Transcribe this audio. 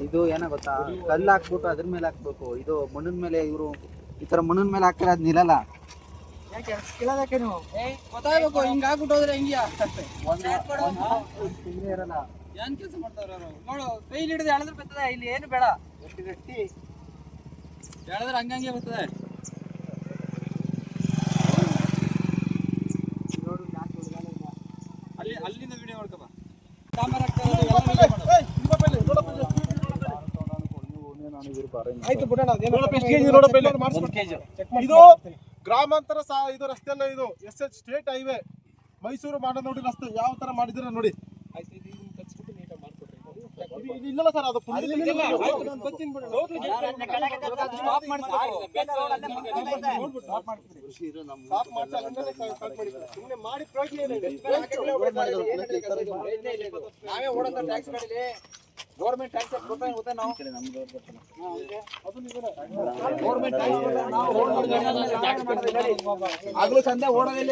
ಇದು ಏನೋ ಗೊತ್ತಾ, ಕಲ್ಲು ಹಾಕ್ಬಿಟ್ಟು ಅದ್ರ ಮೇಲೆ ಹಾಕ್ಬೇಕು. ಇದು ಮಣ್ಣಿನ ಮೇಲೆ ಇವರು ಈ ತರ ಮಣ್ಣಿನ ಮೇಲೆ ಹಾಕಿದ್ರೆ ಅದ್ ನಿಲ್ಲಲ್ಲ. ಗೊತ್ತಾಗಬೇಕು, ಹಿಂಗ ಹಾಕ್ಬಿಟ್ಟು ಹೋದ್ರೆ ಹೆಂಗಿಯ ಇರಲ್ಲ. ಏನ್ ಕೆಲಸ ಮಾಡ್ತಾರ ನೋಡು. ಕೈಲಿ ಹಿಡಿದು ಎಳೆದ್ರೆ ಬರ್ತದೆ, ಇಲ್ಲಿ ಏನು ಬೇಡ. ಎಷ್ಟು ಗಟ್ಟಿ ಎಳೆದ್ರೆ ಹಂಗಂಗೆ ಬರ್ತದೆ. ಅಲ್ಲಿಂದ ವಿಡಿಯೋ ಮಾಡ್ಕೋ ಬಾ. ಇದು ಗ್ರಾಮಾಂತರ ಇದು ರಸ್ತೆ ಅಲ್ಲ, ಇದು SS ಸ್ಟೇಟ್ ಹೈವೇ ಮೈಸೂರು ಮಾನನೋಡಿ ರಸ್ತೆ ಯಾವ ತರ ಮಾಡಿದಿರ ನೋಡಿ. ಇಲ್ಲ ಸರ್, ಅದು ಗೌರ್ಮೆಂಟ್ ಟ್ಯಾಕ್ಸ್ ಆಗ್ಲೂ ಚಂದ ಓಡೋದಿಲ್ಲ.